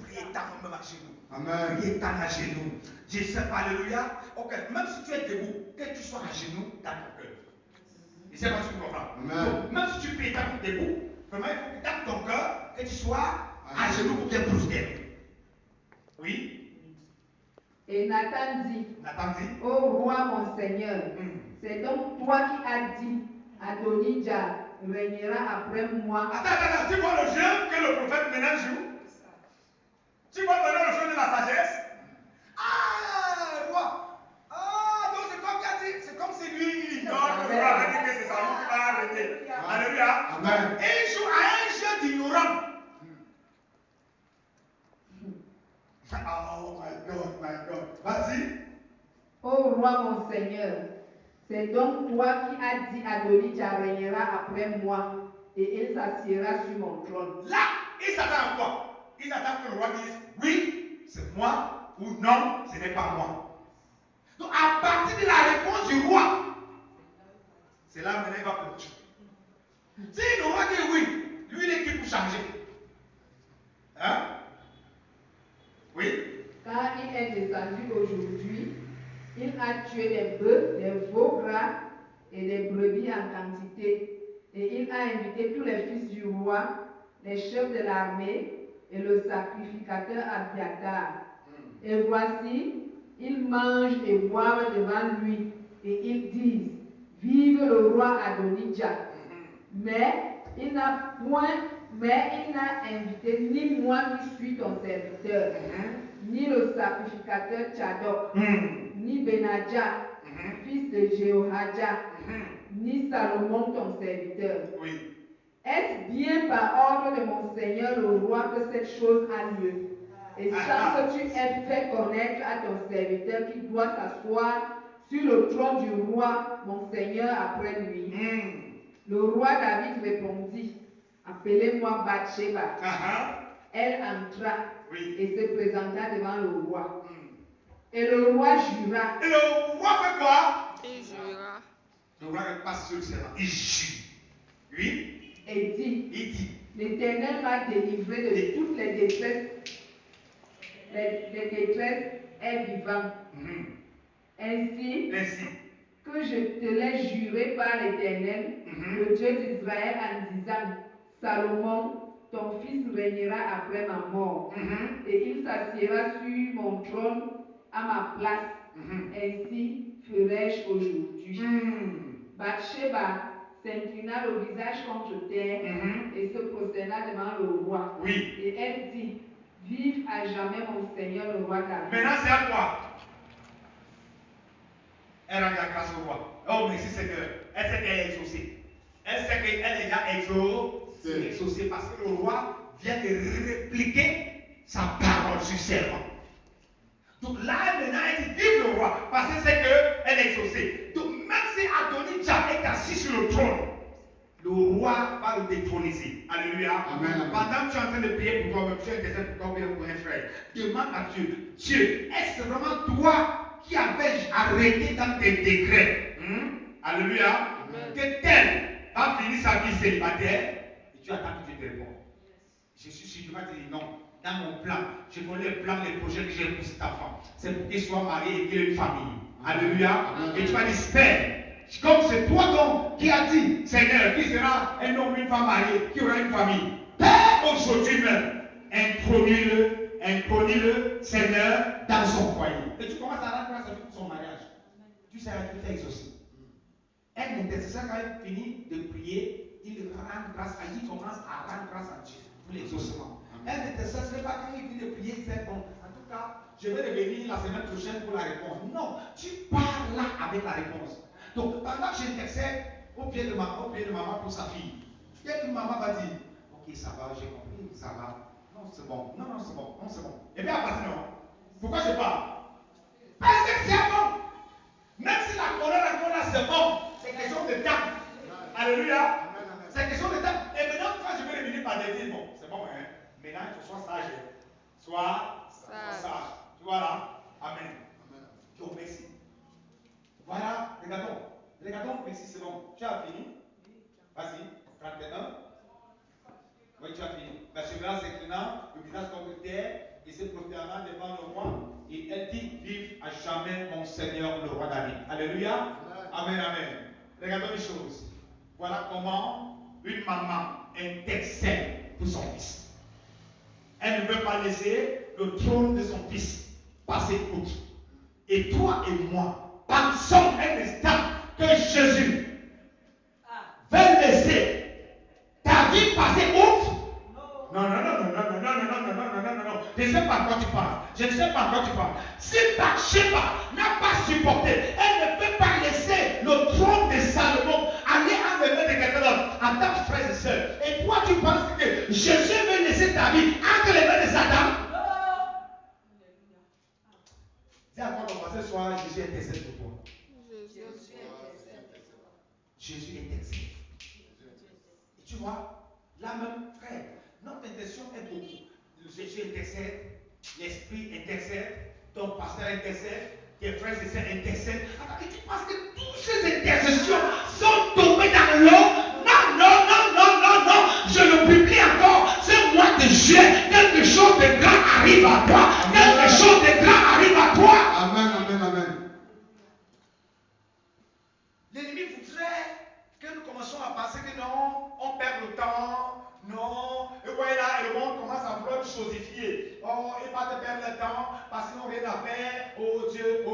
Priez tant même à genoux. Amen. Priez tant à genoux. Je sais pas, alléluia. Ok, même si tu es debout, que tu sois à genoux dans ton cœur. Je ne sais pas si tu comprends. Amen. Donc, même si tu pries tant debout, vraiment il faut que dans ton cœur, que tu sois à genoux pour bien prospérer. Oui. Et Nathan dit, Nathan dit. ô roi mon Seigneur, c'est donc toi qui as dit, Adonijah régnera après moi. Attends, tu vois le jeu que le prophète maintenant joue? Tu vois maintenant le jeu de la sagesse? Ah, roi! Ah, donc c'est comme il a dit, c'est comme si lui, il ignore que le roi a dit que c'est sa roue qui va arrêter. Alléluia. Amen. Et il joue à un jeu d'ignorant. Oh my God, my God. Vas-y. Ô roi mon Seigneur, c'est donc toi qui as dit, Adonijah régnera après moi, et il s'assiera sur mon trône. Là, il s'attend à quoi? Il s'attend que le roi dise oui, c'est moi, ou non, ce n'est pas moi. Donc, à partir de la réponse du roi, c'est là où il va continuer. Si le roi dit oui, lui il est qui pour changer? Hein? Oui? Car il est descendu aujourd'hui, il a tué des bœufs, des veaux gras et des brebis en quantité. Et il a invité tous les fils du roi, les chefs de l'armée et le sacrificateur Abiathar. Et voici, ils mangent et boivent devant lui, et ils disent, vive le roi Adonijah. Mais il n'a invité ni moi qui suis ton serviteur, ni le sacrificateur Tchadok, ni Benadja, fils de Jéhohadja, ni Salomon ton serviteur. Oui. Est-ce bien par ordre de mon Seigneur le roi que cette chose a lieu? Et sans que tu aies fait connaître à ton serviteur qui doit s'asseoir sur le trône du roi, mon Seigneur, après lui. Le roi David répondit, appelez-moi Bathsheba. Elle entra et se présenta devant le roi. Et le roi jura. Et le roi fait quoi? Il jura. Le roi ne passe sur le serment. Il jure. Oui. Et dit, Il dit, l'Éternel m'a délivré de toutes les détresses. Les détresses est vivant. Ainsi que je te l'ai juré par l'Éternel, le Dieu d'Israël, en disant, Salomon, ton fils régnera après ma mort, et il s'assiera sur mon trône à ma place. Ainsi ferai-je aujourd'hui. Bathsheba s'inclina le visage contre terre et se prosterna devant le roi. Oui. Et elle dit, vive à jamais mon Seigneur le roi David. Maintenant c'est à quoi? Elle rend la grâce au roi. Oh merci Seigneur. Elle sait qu'elle est exaucée. Elle sait qu'elle est déjà exaucée parce que le roi vient de répliquer sa parole sur serment. Donc là maintenant elle dit vive le roi parce qu'elle sait qu'elle est exaucée. Donc même si Adonijah est assis sur le trône, le roi va le détroniser. Alléluia. Amen. Pendant que tu es en train de prier pour toi-même, tu intercèdes pour toi-même pour un frère. Demande à Dieu, Dieu, est-ce vraiment toi qui avais arrêté dans tes décrets? Alléluia. Que tel va finir sa vie célibataire et tu attends que Dieu te réponde. Je suis sûr que tu vas te dire non. Dans mon plan, je connais le plan, les projets que j'ai pour cet enfant. C'est pour qu'il soit marié et qu'il ait une famille. Alléluia. Et tu vas dire, Père, comme c'est toi donc qui as dit, Seigneur, qui sera un homme, une femme mariée, qui aura une famille. Père, aujourd'hui même, intronie-le, Seigneur, dans son foyer. Et tu commences à rendre grâce à Dieu pour son mariage. Tu sais, tu fais exaucer. Un intercesseur, quand il finit de prier, il rend grâce à Dieu, il commence à rendre grâce à Dieu pour l'exaucement. Un intercesseur, ce n'est pas quand il finit de prier, il fait bon. En tout cas, je vais revenir la semaine prochaine pour la réponse. Non, tu pars là avec la réponse. Donc, pendant que j'intercède au pied de maman pour sa fille, quelqu'un maman va dire, ok, ça va, j'ai compris, ça va. Non, c'est bon. Non, c'est bon. Non, c'est bon. Et bien, à partir de là, pourquoi je parle? Parce que c'est bon. Même si la colère encore là, c'est bon. C'est question de temps. Alléluia. C'est question de temps. Et maintenant, quand je vais revenir par des dire, bon, c'est bon, hein. Maintenant, il faut sois sage. Sois sage. Tu vois là? Amen. Dieu merci. Voilà, regardons. Regardons, merci, c'est bon. Tu as fini? Vas-y, 31. Oui, tu as fini. La chevreuil s'inclinant, le visage contre terre, et se prosternant devant le roi. Et elle dit, vive à jamais mon Seigneur, le roi David. Alléluia. Amen, amen. Regardons les choses. Voilà comment une maman intercède pour son fils. Elle ne veut pas laisser le trône de son fils passer outre. Et toi et moi, pensons un instant que Jésus veut laisser David passer outre. Non. Je ne sais pas à quoi tu parles. Si Bathsheba n'a pas supporté, elle ne peut pas laisser le trône de Salomon aller en main de quelqu'un d'autre. Attends, frères et sœurs. Et toi, tu penses que Jésus veut laisser David entre les mains de Satan? Dis à quoi on va ce soir, Jésus intercède pour toi. Jésus intercède. Et tu vois, là même, frère, notre intention est beaucoup. Jésus intercède, l'Esprit intercède, ton pasteur intercède, tes frères et sœurs intercèdent. Attends, et tu penses que toutes ces intercessions sont tombées dans l'eau? Non. Je le publie encore. Ce mois de juillet, quelque chose de grand arrive à toi. Quelque chose de grand arrive à toi. Amen. L'ennemi voudrait que nous commencions à penser que non, on perd le temps. Non, et voyez là, et le monde commence à vouloir nous chosifier. Oh, il va te perdre le temps parce qu'ils n'ont rien à faire. Oh Dieu.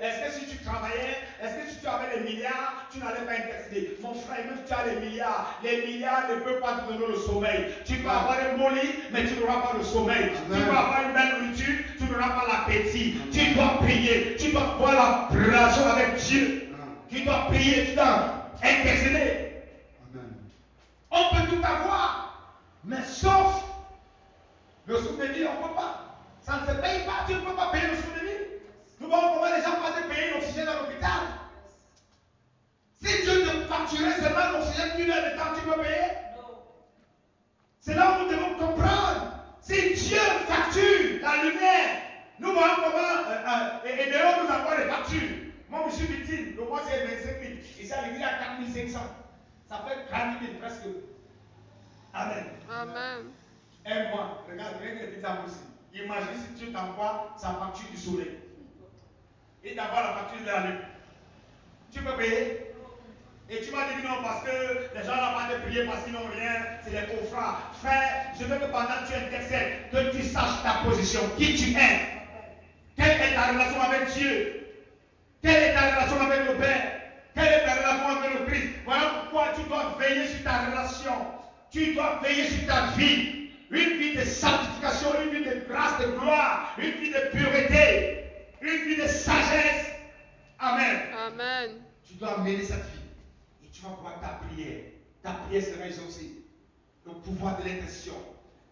Est-ce que si tu travaillais, est-ce que si tu avais les milliards, tu n'allais pas intercéder? Mon frère, même si tu as les milliards ne peuvent pas te donner le sommeil. Tu peux avoir un beau lit, mais tu n'auras pas le sommeil. Tu peux avoir une belle nourriture, tu n'auras pas l'appétit. Tu dois prier, tu dois avoir la relation avec Dieu. Tu dois prier, tu dois intercéder. On peut tout avoir, mais sauf le souvenir, on ne peut pas. Ça ne se paye pas, tu ne peux pas payer le souvenir. Nous voyons comment les gens passent payer l'oxygène à l'hôpital. Si Dieu te facturait seulement l'oxygène d'une heure de temps, tu peux payer? C'est là où nous devons comprendre. Si Dieu facture la lumière, nous voyons comment, et dehors nous avons les factures. Moi, je suis victime, le mois c'est 25 000. Ici à l'église, à 4 500. Ça fait 40 000 presque. Amen. Un mois, regarde, rien que les petits amours aussi. Imagine si tu t'envoies sa facture du soleil. Et t'envoies la facture de la lune. Tu peux payer? Et tu vas dire non parce que les gens n'ont pas de prier parce qu'ils n'ont rien, c'est les pauvres. Frère, je veux que pendant que tu intercèdes, que tu saches ta position, qui tu es. Quelle est ta relation avec Dieu? Quelle est ta relation avec le Père? Quelle est ta relation avec le Christ? Voilà pourquoi tu dois veiller sur ta relation. Tu dois veiller sur ta vie. Une vie de sanctification, une vie de grâce, de gloire, une vie de pureté, une vie de sagesse. Amen. Tu dois mener cette vie. Et tu vas voir ta prière. Ta prière sera exaucée. Le pouvoir de l'intention.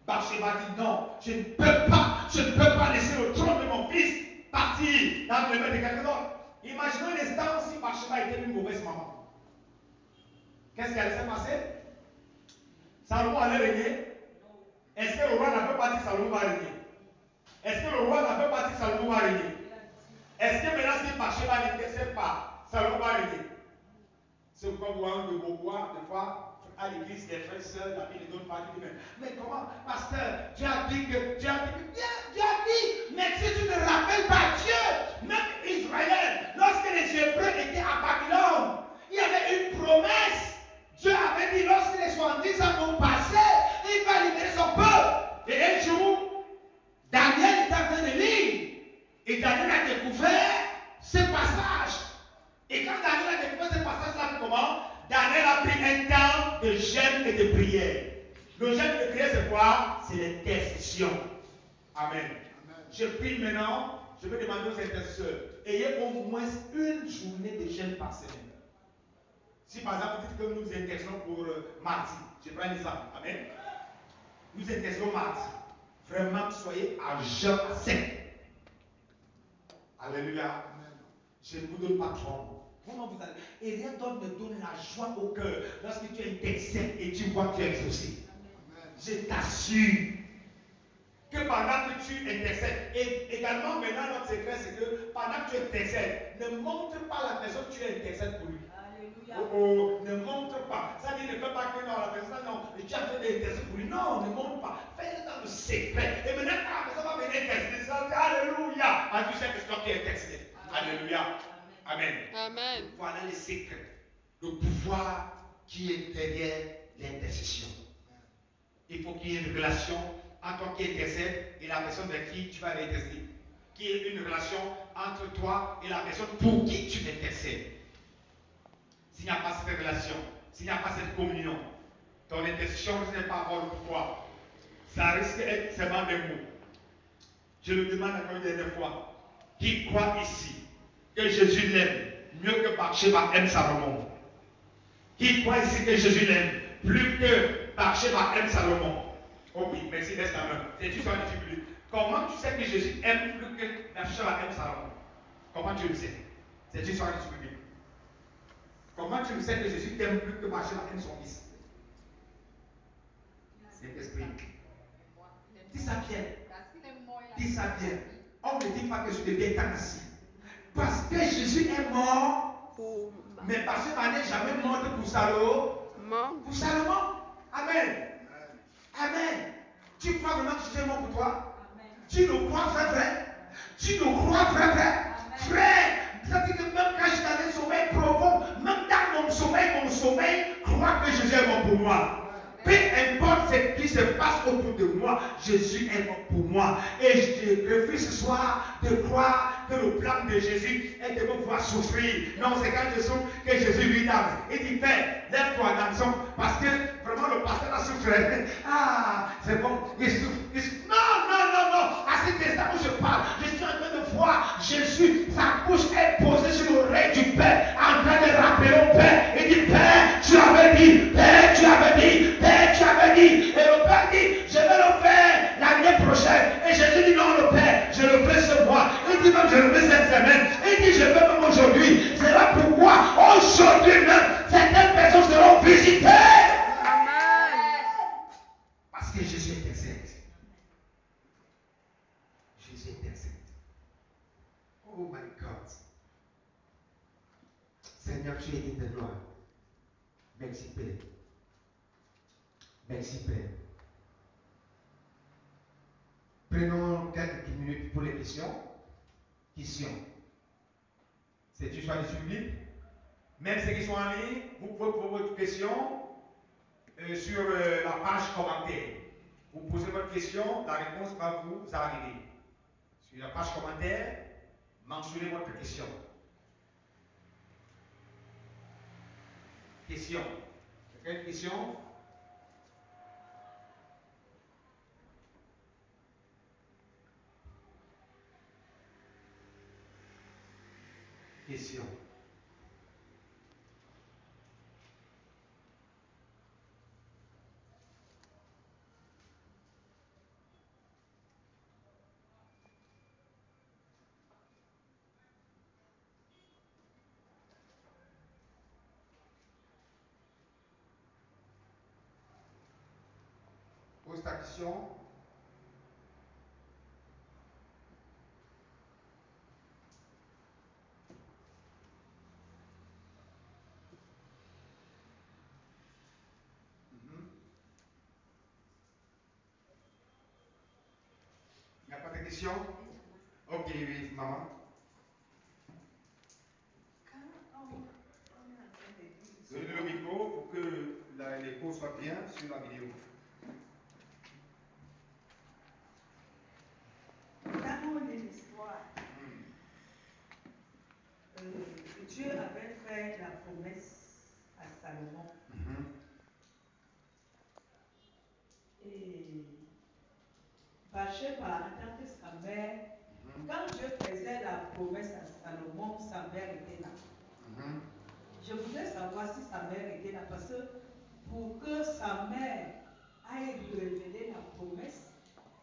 Bathsheba dit non, je ne peux pas laisser le trône de mon fils partir dans le mains de quelqu'un d'autre. Imaginons l'instant si Bathsheba était une mauvaise maman. Qu'est-ce qui allait se passer? Salomon allait régner. Est-ce que le roi n'avait pas dit Salomon va régner? Est-ce que le roi n'avait pas dit Salomon va régner? Est-ce que maintenant si Bathsheba n'intercède pas, Salomon va régner? C'est pourquoi vous voyez de beaucoup, des fois, à l'église, des frères et sœurs, la Bible ne donne pas de mais comment, pasteur, Dieu a dit, mais si tu ne rappelles pas Dieu, même Israël, lorsque les Hébreux étaient à Babylone, il y avait une promesse. Dieu avait dit, lorsque les 70 ans vont passer, il va libérer son peuple. Et un jour, Daniel était en train de lire. Et Daniel a découvert ce passage. Et quand Daniel a découvert ce passage-là, comment? Daniel a pris un temps de jeûne et de prière. Le jeûne et de prière, c'est quoi? C'est l'intercession. Amen. Je prie maintenant, je vais demander aux intercesseurs, ayez au moins une journée de jeûne par semaine. Si par exemple, vous dites que nous intercessons pour mardi, je prends un exemple. Amen. Nous intercessons mardi. Vraiment, soyez à jeûne à sec. Alléluia. Je ne vous donne pas trop. Comment vous allez? Et rien d'autre ne donne la joie au cœur lorsque tu intercèdes et tu vois que tu es exaucé. Je t'assure que pendant que tu intercèdes, et également maintenant notre secret c'est que pendant que tu intercèdes, ne montre pas la personne que tu intercèdes pour lui. Oh, ne montre pas. Ça dit ne fais pas que non, la personne non, et tu as fait des intercessions pour lui. Non, ne montre pas. Fais-le dans le secret. Et maintenant quand la personne va venir intercéder, ça dit alléluia. Ah, tu sais que c'est toi qui es intercédé. Alléluia. Amen. Amen. Voilà les secrets. Le pouvoir qui est derrière l'intercession. Il faut qu'il y ait une relation entre toi qui intercède et la personne vers qui tu vas intercéder. Qu'il y ait une relation entre toi et la personne pour qui tu intercèdes. S'il n'y a pas cette relation, s'il n'y a pas cette communion, ton intercession ne n'est pas avoir le pouvoir. Ça risque d'être seulement des mots. Je le demande encore une dernière fois. Qui croit ici que Jésus l'aime mieux que Bathsheba aime Salomon? Qui croit ici que Jésus l'aime plus que Bathsheba aime Salomon? Oh oui, merci, laisse la main. C'est une histoire de public. Comment tu sais que Jésus aime plus que Bathsheba aime Salomon? Comment tu le sais? C'est une histoire de public. Comment tu le sais que Jésus t'aime plus que Bathsheba aime son fils? C'est esprit. Dis ça bien. Dis ça bien. On ne dit pas que je deviens euthanasie. Parce que Jésus est mort. Mais Bathsheba n'est jamais morte pour Salomon. Pour Salomon. Amen. Amen. Tu crois vraiment que Jésus est mort pour toi? Amen. Tu le crois, frère? Tu le crois, frère? Frère, ça dit que même quand je suis dans un sommeil profond, même dans mon sommeil croit que Jésus est mort pour moi. Peu importe ce qui se passe autour de moi, Jésus est mort pour moi. Et je refuse ce soir de croire que le plan de Jésus est de me voir souffrir. Non, c'est quand je souffre que Jésus lui danse. Il dit, Père, lève-toi, dansons. Parce que vraiment le pasteur a souffert. Ah, c'est bon, il souffre. Non. À cet instant où je parle, je suis en train de voir Jésus, sa bouche est posée sur l'oreille du Père, en train de rappeler au Père. Il dit, Père, tu avais dit, Père, tu avais dit, Père, tu avais dit. Et le Père dit, je vais le faire l'année prochaine. Et Jésus dit, non, le Père, je le fais ce mois. Il dit même, je le fais cette semaine. Il dit, je le fais même aujourd'hui. C'est là pourquoi, aujourd'hui même, certaines personnes seront visitées. Amen. Parce que Jésus intercède. Jésus intercède. Oh my God. Seigneur, tu es digne de gloire. Merci, Père. Merci, Père. Prenons quelques minutes pour les questions. Questions. C'est une choix de public. Même ceux qui sont en ligne, vous pouvez poser votre question sur la page commentaire. Vous posez votre question, la réponse va vous arriver. Sur la page commentaire, mentionnez votre question. Question. Quelle question? Question. Pose ta question. Il n'y a pas de questions? Ok, oui, maman. Donnez le micro pour que l'écho soit bien sur la vidéo. Quand on lit l'histoire, Dieu avait fait la promesse à Salomon. Et Bathsheba, en tant que sa mère, quand Dieu faisait la promesse à Salomon, sa mère était là. Je voudrais savoir si sa mère était là, parce que pour que sa mère aille révéler la promesse,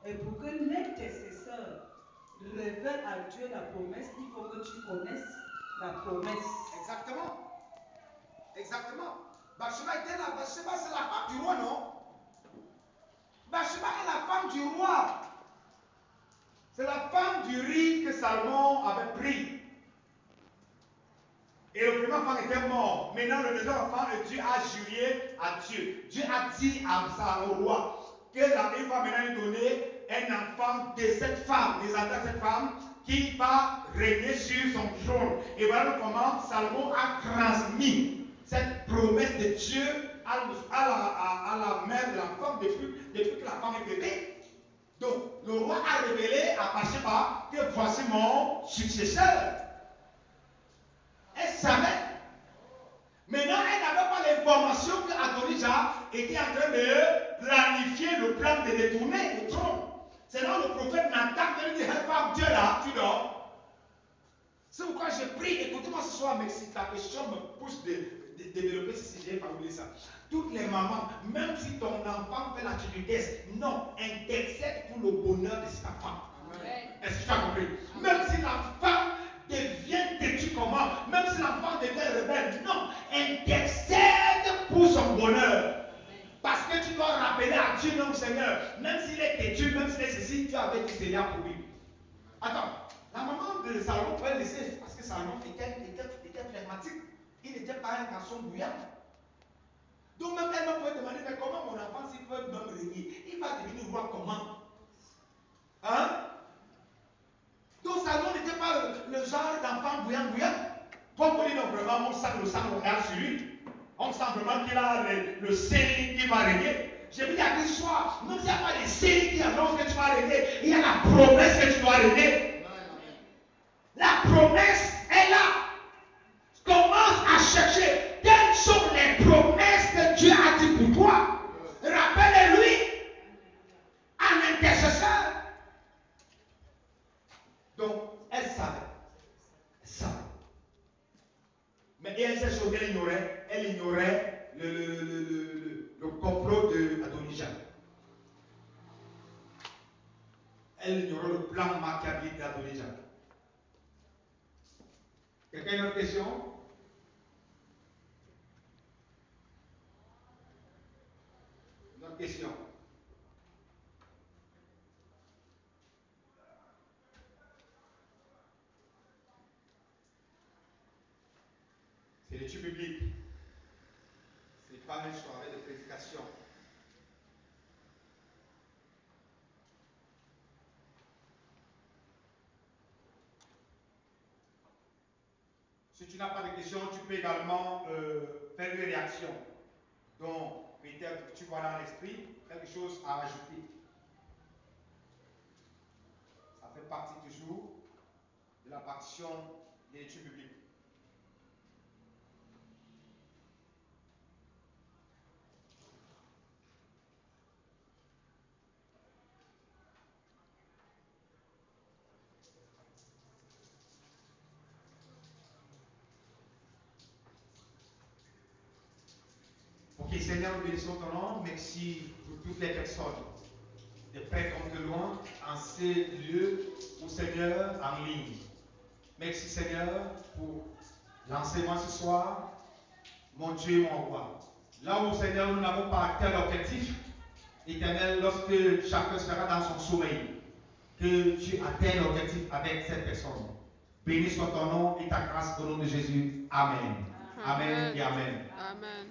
et pour que l'intercesseur révèle à Dieu la promesse, il faut que tu connaisses la promesse. Exactement. Exactement. Bathsheba était là. Bathsheba, c'est la femme du roi, non? Bathsheba est la femme du roi. C'est la femme du riz que Salomon avait pris. Et le premier enfant était mort. Maintenant, le deuxième enfant, Dieu a juré à Dieu. Dieu a dit au roi qu'il va maintenant lui donner un enfant de cette femme, des enfants de cette femme, qui va régner sur son trône. Et voilà comment Salomon a transmis cette promesse de Dieu à la mère de la femme depuis que la femme est bébé. Donc, le roi a révélé à Bathsheba que voici mon successeur. Elle savait. Maintenant, elle n'avait pas l'information qu'Adonijah était en train de planifier le plan de détourner le trône. C'est là le prophète Nathan qui lui dit, femme, Dieu là, tu dors. C'est pourquoi je prie, écoutez-moi ce soir, mais si ta question me pousse de développer ce sujet, pas oublier ça. Toutes les mamans, même si ton enfant fait la timidesse, non, intercède pour le bonheur de sa femme. Est-ce que tu as compris? Même si l'enfant devient têtu comment, même si l'enfant devient rebelle, non, intercède pour son bonheur. Parce que tu dois rappeler à Dieu, non Seigneur, même s'il est têtu, même s'il est ceci, tu avais du Seigneur pour lui. Attends, la maman de Salomon pouvait laisser, parce que Salomon était flegmatique. Il n'était pas un garçon bouillant. Donc même elle me pouvait demander, mais comment mon enfant s'il peut même régner? Il va devenir roi comment? Hein? Donc Salomon n'était pas le genre d'enfant bouillant. Comme on dit, non, vraiment, on sent le sang royal sur lui. On sent vraiment qu'il a le série qui va régner. Je veux dire à ce soir, même s'il n'y a pas de série qui annonce que tu vas régner, il y a la promesse que tu dois régner. La promesse est là. Commence à chercher quelles sont les promesses que Dieu a dit pour toi. Rappelle-lui en intercesseur. Donc, elle savait. Mais elle sait ce qu'elle ignorait. Elle ignorait le complot d'Adonijah. Elle ignorait le plan machiavélique d'Adonijah. Quelqu'un a une autre question? Une autre question? C'est l'étude biblique. Ce n'est pas une soirée de prédication. Si tu n'as pas de questions, tu peux également faire une réaction. Donc, peut-être que tu vois dans l'esprit quelque chose à ajouter. Ça fait partie toujours de la partition de l'étude biblique. Ok, Seigneur, nous bénissons ton nom. Merci pour toutes les personnes, de près comme de loin, en ces lieux, ou Seigneur, en ligne. Merci Seigneur pour l'enseignement ce soir. Mon Dieu, mon roi. Là où Seigneur, nous n'avons pas atteint l'objectif, éternel, lorsque chacun sera dans son sommeil, que tu atteignes l'objectif avec cette personne. Béni soit ton nom et ta grâce au nom de Jésus. Amen. Amen et Amen. Amen.